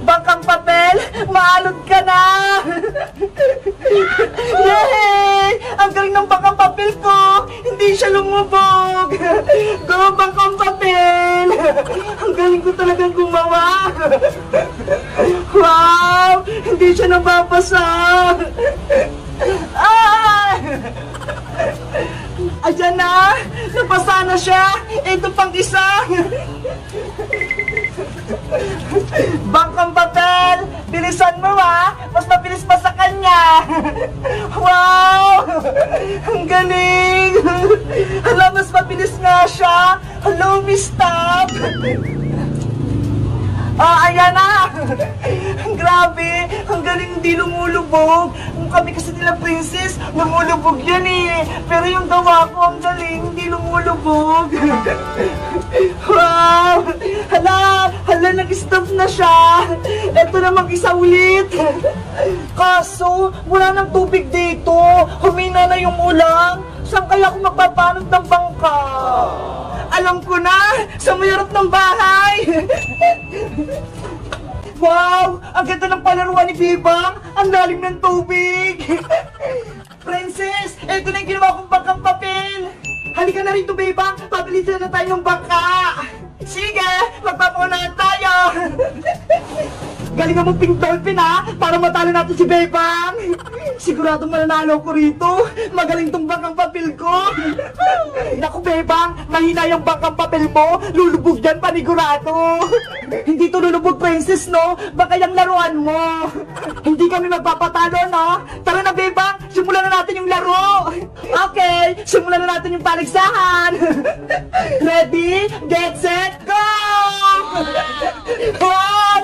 Bangkang papel, maalod ka na! Yay! Ang galing ng bangkang papel ko! Hindi siya lumubog! Go, bangkang papel! Ang galing ko talagang gumawa! Wow! Hindi siya nababasa! Ah! Ayan na! Nabasa na siya! Ito pang isa! Bangkang papel! Bilisan mo ha! Mas mabilis pa sa kanya! Wow! Ang galing! Hala, mas mabilis nga siya! Hello, Miss Stop! Ayan na! Grabe! Ang galing, hindi lumulubog! Kami kasi nila princess, lumulubog yan eh! Pero yung gawa ko, ang galing, hindi lumulubog! Wow! Hala, nag-stop na siya! Eto na mag-isa ulit! Kaso, wala ng tubig dito! Humina na yung ulan! Saan kaya ako magpapanod ng bangka? Alam ko na! Sa may harap ng bahay! Wow! Ang ganda ng palaruan ni Bebang! Ang lalim ng tubig! Princess! Eto na yung ginawa kong bangkang papel! Halika na rito, Bebang! Pabilisan na tayo ng bangka! Sige! Magpapunahan tayo! Galingan mo Pink Dolphin ha! Para matalo natin si Bebang! Sigurado mananalo ko rito! Magaling tong bangkang papel ko! Naku Bebang! Mahina yung bangkang papel mo! Lulubog yan panigurado! Hindi to lulubog princess no! Baka yung laruan mo! Hindi kami magpapatalo no! Tara na Bebang! Simulan na natin yung laro! Okay! Simulan na natin yung paligsahan! Ready? Get set? Go! Wow!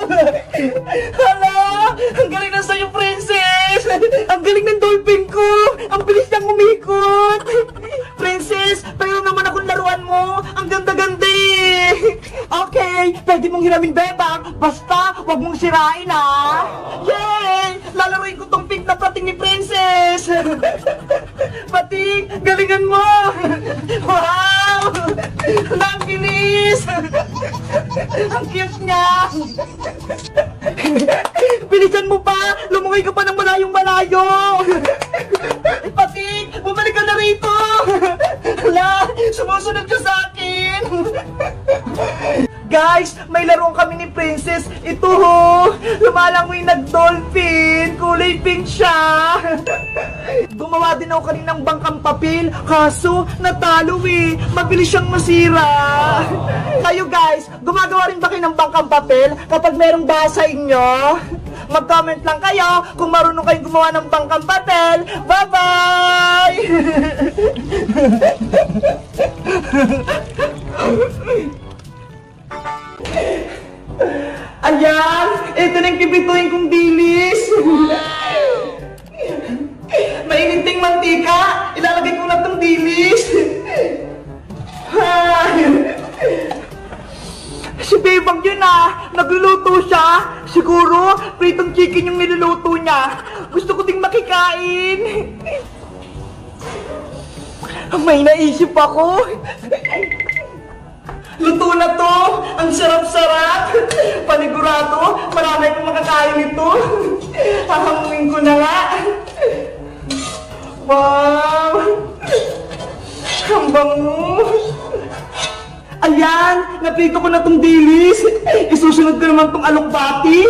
Hala! Ang galing na sa'yo, princess! Ang galing ng dolphin ko! Ang bilis niyang umikot! Princess, pero naman akong laruan mo! Ang ganda-ganda eh! Okay, pwede mong hiramin, Bebang! Basta, wag mong sirain ha! Yay! Lalaruin ko tong pink na pating ni princess! Pating, galingan mo! Wow! Ang bilis! Ang cute niya! Bilisan mo pa! Lumungoy ka pa ng malayong-malayo! Pating! Bumalik ka na rito! Hala! Sumusunod ka sa akin! Guys! May laruan kami ni Princess! Ito ho! Lumalangoy nag-dolphin! Kulay pink siya! Gumawa din ako kaninang bangkang papel, kaso natalo eh. Mabilis siyang masira. Kayo guys, gumagawa rin ba kayo ng bangkang papel kapag merong baha sa inyo? Mag-comment lang kayo kung marunong kayong gumawa ng bangkang papel. Bye-bye! Ayan! Ito na yung pipituin kong dilis! Maininting mantika! Ilalagay ko na itong dilis! Si Bebang yun ah! Nagluluto siya! Siguro, pritong chicken yung niluluto niya! Gusto ko ding makikain! May naisip ako! Luto na to! Ang sarap-sarap! Panigurado, marami akong makakain nito! Hahamuin ko na nga! Wow! Ang bango! Ayan! Napito ko na tong dilis! Isusunod ko naman tong alokbati!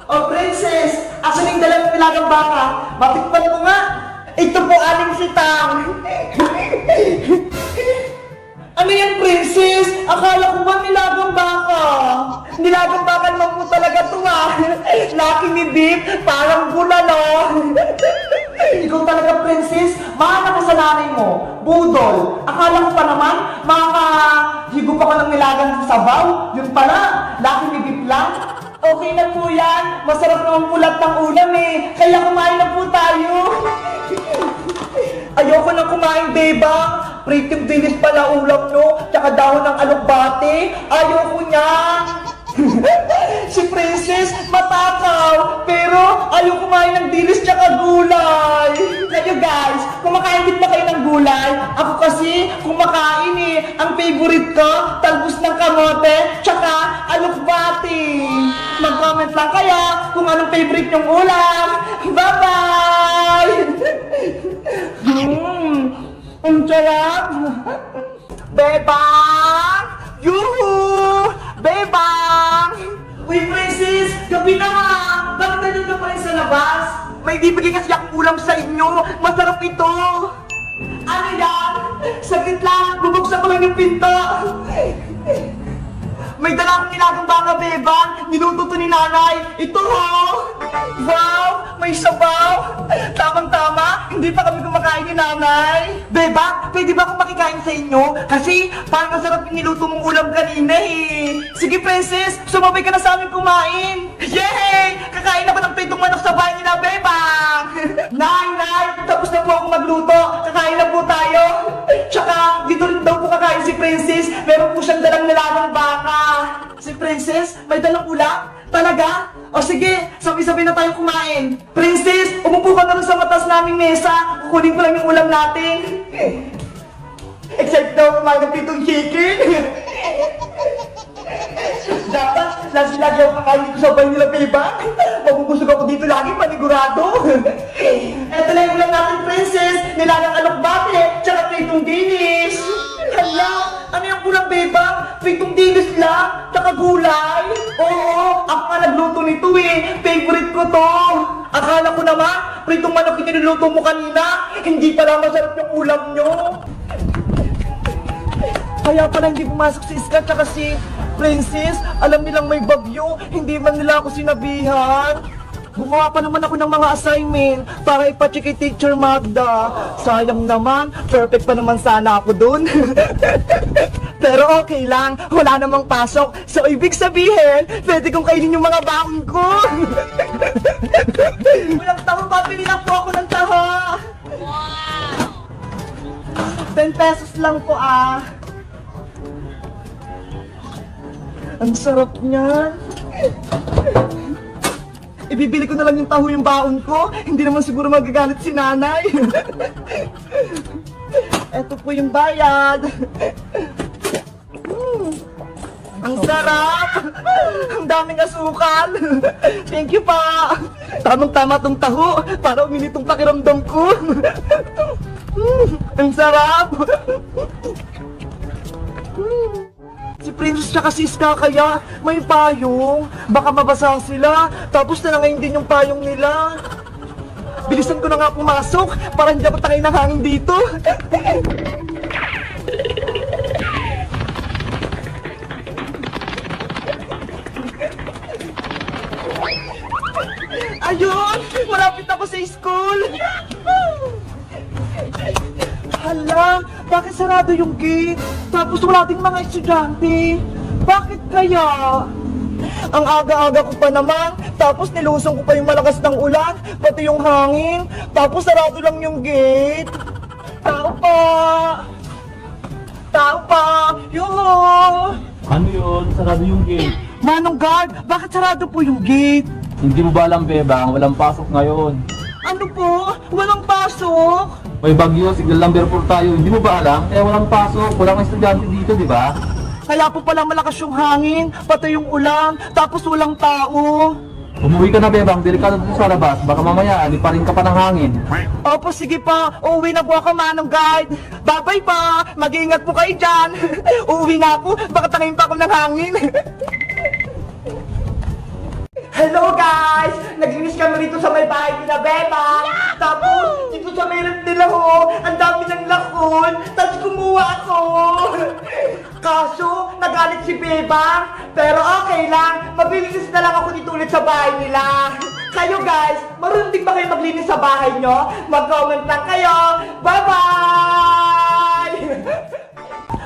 Oh, princess! Asan yung dalawang pilagang baka? Matikpan ko nga! Ito po aling sitang! Ano yan, princess? Akala ko ba nilagang baka? Nilagang baka naman po talaga ito ah! Laki ni Beef, parang bulalo! Ikaw talaga, princess, mahanap ka sa nanay mo, budol. Akala ko pa naman, makakahigop ako ng nilagang sabaw. Yun pala, laki ni Beef lang. Okay na po yan, masarap naman pulat ng ulam eh. Kaya kumain na po tayo. Ayoko nang kumain, Bebang. Pretty dilis pala ulam nyo, tsaka dahon ng alokbate. Ayoko niya. Si Princess, matakaw, pero Pero ayaw kumain ng dilis tsaka gulay. Kayo guys, kumakain din ba kayo ng gulay? Ako kasi kumakain eh. Ang favorite ko, talbos ng kamote tsaka alokbati. Mag-comment lang kaya kung anong favorite yung ulam. Bye-bye! Ang sarap! Bebang! Yuhu! Bebang! Uy, Princess! Gabi na nga! Bakit nandun ka pa rin sa labas? May bibigay kasi akong ulam sa inyo! Masarap ito! Ano yan? Saglit lang! Bubuksan ko lang yung pinto! May dala akong nilagang baka, Bebang! Niluto to ni nanay! Ito ho! Wow! May sabaw! Tamang-tama! Hindi pa kami kumakain ni nanay! Bebang! Pwede ba akong makikain sa inyo? Kasi parang masarap yung niluto mong ulam kanina eh! Sige, Princess! Sumabay ka na sa amin kumain! Yay! Kakain ako ng pritong manok sa bahay nila, Bebang! Nay! Tapos na po ako magluto! Kakain na po tayo! Tsaka, dito rin daw po kakain si Princess! Meron po siyang dalang nilagang baka! Si Princess, may dalang ulam? Talaga? O sige, sabay-sabay na tayong kumain. Princess, umupo ka na rin sa matas naming mesa. Kukunin ko lang yung ulam natin. Excited na ako kumain ng pitong chicken. Dapat, lagi ako kakain dito sa bahay nila, Bebang. Mabubusog ako dito lagi, panigurado. Eto na yung ulam natin, Princess. Nilagang alokbate, tsaka pitong dinis. Hala, ano yung ulam, Bebang? Pitong dinis lang, tsaka gulay. Oo, ako nga nagluto nito eh. Favorite ko to. Akala ko naman, pritong manok yung niluluto mo kanina. Hindi pala masarap yung ulam nyo. Kaya pala hindi pumasok si Iska tsaka si Princess. Alam nilang may bagyo, hindi man nila ako sinabihan. Gumawa pa naman ako ng mga assignment para ipacheck kay Teacher Magda. Sayang naman, perfect pa naman sana ako dun. Pero okay lang, wala namang pasok. So ibig sabihin, pwede kong kainin yung mga baon ko. Walang taho, pabili lang po ako ng taho. 10 pesos lang po ah. Ang sarap niyan. Ibibili ko na lang yung taho yung baon ko. Hindi naman siguro magagalit si nanay. Eto po yung bayad. Ang sarap! Ang daming asukal! Thank you pa! Tamang-tama tong taho para umili tong pakiramdam ko. Ang sarap! Si Princess tsaka si Iska kaya may payong. Baka mabasa sila. Tapos nanangayin din yung payong nila. Bilisan ko na nga pumasok para hindi ako tangay ng hangin dito. Ayun! Malapit ako sa school! Hala! Bakit sarado yung gate? Tapos wala ding mga estudyante. Bakit kaya? Ang aga-aga ko pa naman. Tapos nilusong ko pa yung malakas ng ulan. Pati yung hangin. Tapos sarado lang yung gate. Tao pa! Tao pa! Yuhu! Ano yun? Sarado yung gate. Manong guard, bakit sarado po yung gate? Hindi mo ba alam, Bebang? Walang pasok ngayon. Ano po? Walang pasok? May bagyo, signal number 4 tayo. Hindi mo ba alam? Kaya walang pasok. Walang estudyante dito, di ba? Kaya po pala malakas yung hangin, pati yung ulan, tapos walang tao. Umuwi ka na, Bebang. Delikado dito sa labas. Baka mamaya, aliparin ka pa ng hangin. Opo, sige pa. Uuwi na po ako, Manong Guide. Bye-bye pa. Mag-iingat po kayo dyan. Uuwi na ako. Baka tangayin pa ako ng hangin. Hello guys! Naglinis kami rito sa may bahay nila Beba. Tapos, dito sa may rep nila ho, ang dami ng lakon. Tapos kumuha ako. Kaso, nagalit si Beba. Pero okay lang, mabilis na lang ako dito ulit sa bahay nila. Kayo guys, marunong din ba kayo maglinis sa bahay nyo? Mag-comment lang kayo. Bye-bye!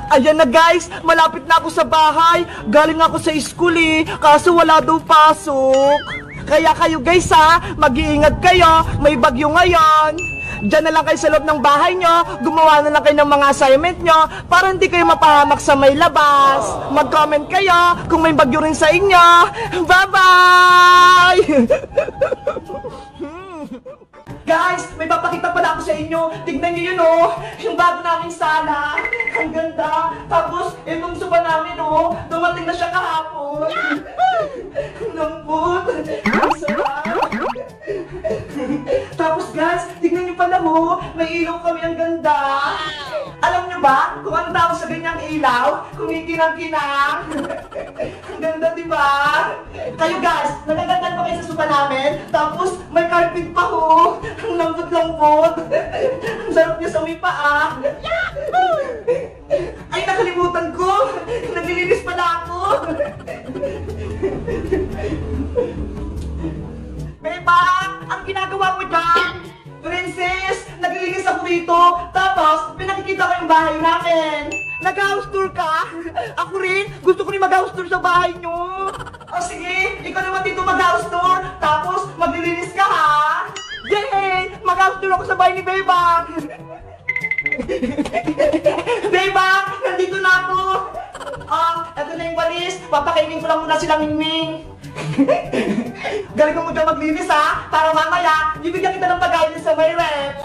Ayan na guys, malapit na ako sa bahay. Galing ako sa school eh, kaso wala daw pasok. Kaya kayo guys ha, mag-iingat kayo, may bagyo ngayon. Diyan na lang kayo sa loob ng bahay nyo, gumawa na lang kayo ng mga assignment nyo para hindi kayo mapahamak sa may labas. Mag-comment kayo kung may bagyo rin sa inyo. Bye-bye! Guys, may papakita pala ako sa inyo. Tignan niyo yun, oh. Yung bago naming sala. Ang ganda. Tapos, itong sopa namin, oh. Dumating na siya kahapon. Ang lambot. Ang sarap. Tapos, guys, tignan niyo pala, oh. May ilaw kami. Ang ganda. Alam niyo ba kung ano tawag sa ganyang ilaw? Kumikinang-kinang. Ang ganda, di ba? Kayo, guys, nagagandaan pa kayo sa sopa namin. Tapos, may carpet pa, oh. Ang lambot-lambot. Ang sarap niya sa may paa. Ay, nakalimutan ko. Naglilinis pala ako. Beba, ang ginagawa mo dyan? Princess, naglilinis ako rito. Tapos, pinakikita ko yung bahay namin. Nag-house tour ka? Ako rin. Gusto ko rin mag-house tour sa bahay nyo. O sige, ikaw naman dito mag-house tour. Tapos, maglilinis ka ha? Yay! Mag-house tour ako sa bahay ni Bebang! Bebang! Nandito na ako! Eto na yung walis. Papakainin ko lang muna sila Mingming. Galing mo dyan maglinis ha? Para mamaya, bibigyan kita ng pagkain sa may rep.